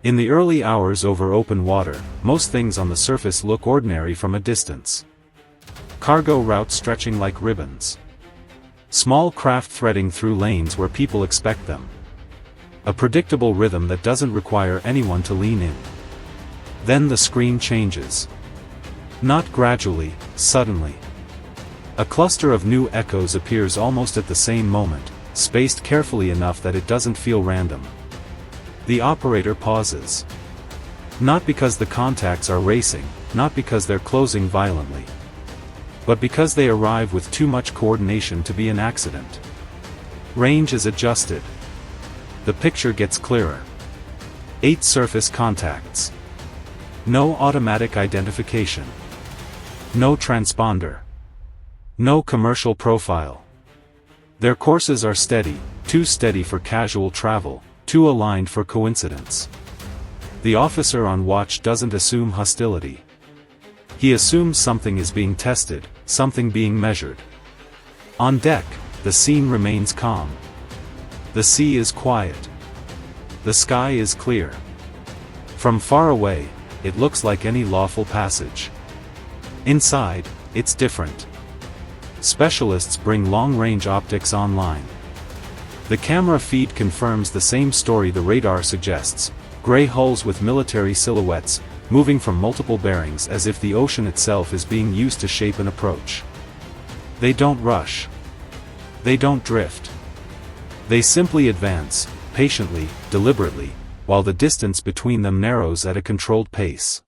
In the early hours over open water, most things on the surface look ordinary from a distance. Cargo routes stretching like ribbons. Small craft threading through lanes where people expect them. A predictable rhythm that doesn't require anyone to lean in. Then the screen changes. Not gradually, suddenly. A cluster of new echoes appears almost at the same moment, spaced carefully enough that it doesn't feel random. The operator pauses. Not because the contacts are racing, not because they're closing violently, but because they arrive with too much coordination to be an accident. Range is adjusted. The picture gets clearer. 8 surface contacts. No automatic identification. No transponder. No commercial profile. Their courses are steady, too steady for casual travel, too aligned for coincidence. The officer on watch doesn't assume hostility. He assumes something is being tested, something being measured. On deck, the scene remains calm. The sea is quiet. The sky is clear. From far away, it looks like any lawful passage. Inside, it's different. Specialists bring long-range optics online. The camera feed confirms the same story the radar suggests: gray hulls with military silhouettes, moving from multiple bearings as if the ocean itself is being used to shape an approach. They don't rush. They don't drift. They simply advance, patiently, deliberately, while the distance between them narrows at a controlled pace.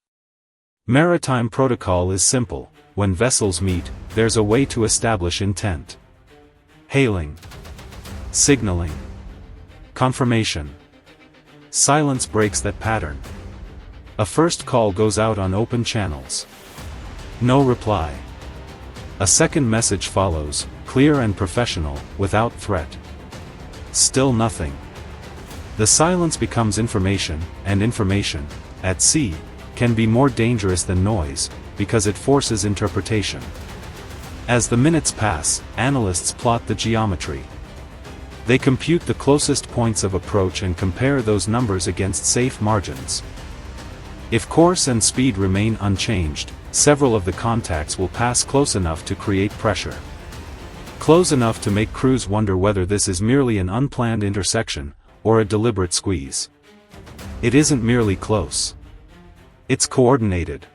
Maritime protocol is simple: when vessels meet, there's a way to establish intent. Hailing. Signaling. Confirmation. Silence breaks that pattern. A first call goes out on open channels. No reply. A second message follows, clear and professional, without threat. Still nothing. The silence becomes information, and information, at sea, can be more dangerous than noise, because it forces interpretation. As the minutes pass, analysts plot the geometry. They compute the closest points of approach and compare those numbers against safe margins. If course and speed remain unchanged, several of the contacts will pass close enough to create pressure. Close enough to make crews wonder whether this is merely an unplanned intersection, or a deliberate squeeze. It isn't merely close. It's coordinated.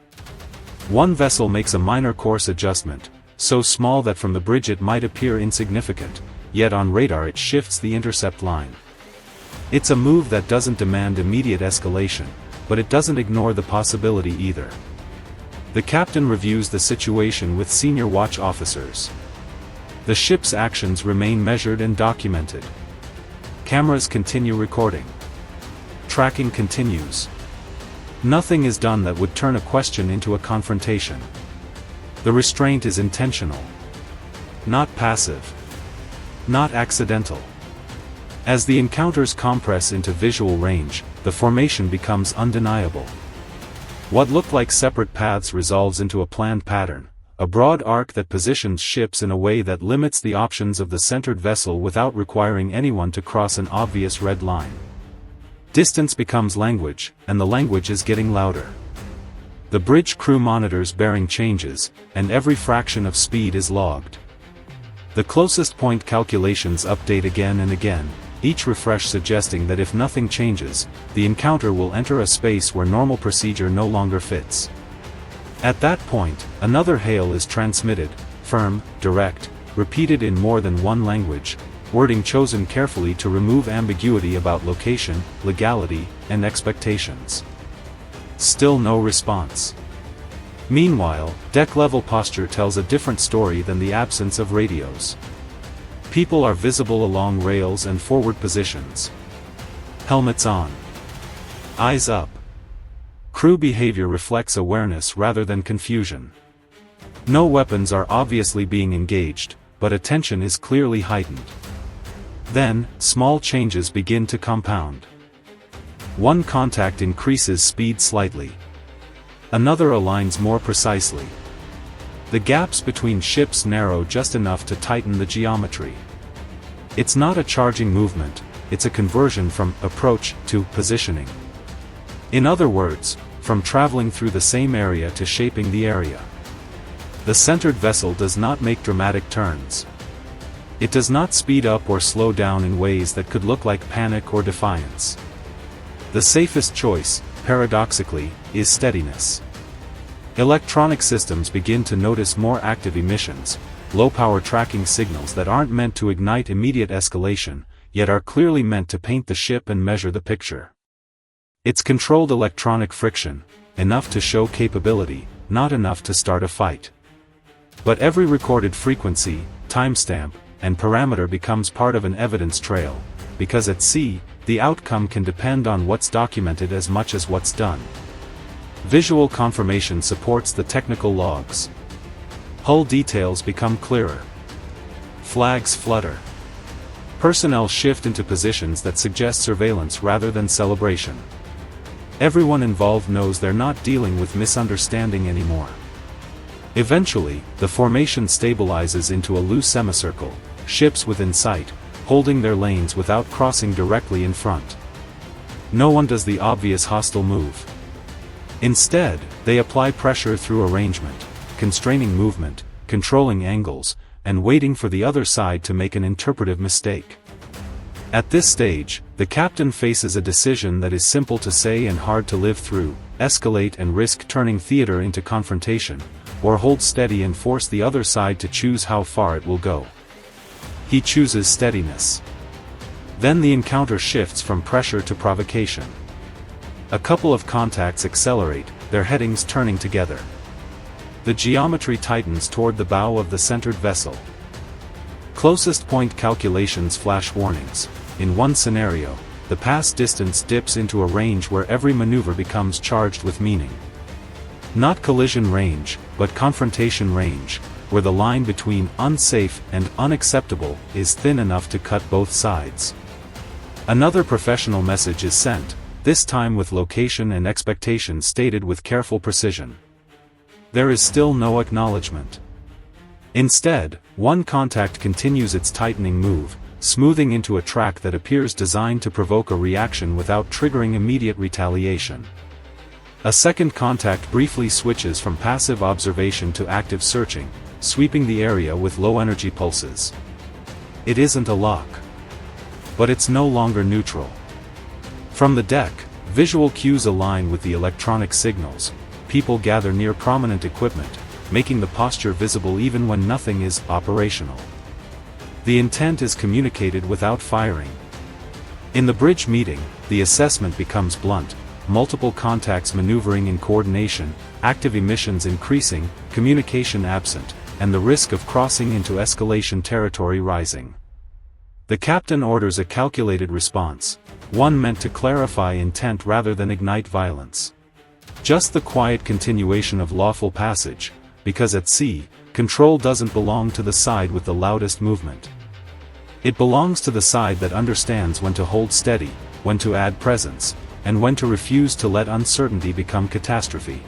One vessel makes a minor course adjustment, so small that from the bridge it might appear insignificant, yet on radar it shifts the intercept line. It's a move that doesn't demand immediate escalation, but it doesn't ignore the possibility either. The captain reviews the situation with senior watch officers. The ship's actions remain measured and documented. Cameras continue recording. Tracking continues. Nothing is done that would turn a question into a confrontation. The restraint is intentional. Not passive. Not accidental. As the encounters compress into visual range, the formation becomes undeniable. What looked like separate paths resolves into a planned pattern, a broad arc that positions ships in a way that limits the options of the centered vessel without requiring anyone to cross an obvious red line. Distance becomes language, and the language is getting louder. The bridge crew monitors bearing changes, and every fraction of speed is logged. The closest point calculations update again and again, each refresh suggesting that if nothing changes, the encounter will enter a space where normal procedure no longer fits. At that point, another hail is transmitted, firm, direct, repeated in more than one language, wording chosen carefully to remove ambiguity about location, legality, and expectations. Still no response. Meanwhile, deck-level posture tells a different story than the absence of radios. People are visible along rails and forward positions. Helmets on. Eyes up. Crew behavior reflects awareness rather than confusion. No weapons are obviously being engaged, but attention is clearly heightened. Then, small changes begin to compound. One contact increases speed slightly. Another aligns more precisely. The gaps between ships narrow just enough to tighten the geometry. It's not a charging movement, it's a conversion from approach to positioning. In other words, from traveling through the same area to shaping the area. The centered vessel does not make dramatic turns. It does not speed up or slow down in ways that could look like panic or defiance. The safest choice, paradoxically, is steadiness. Electronic systems begin to notice more active emissions, low-power tracking signals that aren't meant to ignite immediate escalation, yet are clearly meant to paint the ship and measure the picture. It's controlled electronic friction, enough to show capability, not enough to start a fight. But every recorded frequency, timestamp, and parameter becomes part of an evidence trail, because at sea, the outcome can depend on what's documented as much as what's done. Visual confirmation supports the technical logs. Hull details become clearer. Flags flutter. Personnel shift into positions that suggest surveillance rather than celebration. Everyone involved knows they're not dealing with misunderstanding anymore. Eventually, the formation stabilizes into a loose semicircle, ships within sight, holding their lanes without crossing directly in front. No one does the obvious hostile move. Instead, they apply pressure through arrangement, constraining movement, controlling angles, and waiting for the other side to make an interpretive mistake. At this stage, the captain faces a decision that is simple to say and hard to live through: escalate and risk turning theater into confrontation, or hold steady and force the other side to choose how far it will go. He chooses steadiness. Then the encounter shifts from pressure to provocation. A couple of contacts accelerate, their headings turning together. The geometry tightens toward the bow of the centered vessel. Closest point calculations flash warnings. In one scenario, the pass distance dips into a range where every maneuver becomes charged with meaning. Not collision range, but confrontation range, where the line between unsafe and unacceptable is thin enough to cut both sides. Another professional message is sent, this time with location and expectation stated with careful precision. There is still no acknowledgement. Instead, one contact continues its tightening move, smoothing into a track that appears designed to provoke a reaction without triggering immediate retaliation. A second contact briefly switches from passive observation to active searching, sweeping the area with low-energy pulses. It isn't a lock. But it's no longer neutral. From the deck, visual cues align with the electronic signals. People gather near prominent equipment, making the posture visible even when nothing is operational. The intent is communicated without firing. In the bridge meeting, the assessment becomes blunt: multiple contacts maneuvering in coordination, active emissions increasing, communication absent, and the risk of crossing into escalation territory rising. The captain orders a calculated response, one meant to clarify intent rather than ignite violence. Just the quiet continuation of lawful passage, because at sea, control doesn't belong to the side with the loudest movement. It belongs to the side that understands when to hold steady, when to add presence, and when to refuse to let uncertainty become catastrophe.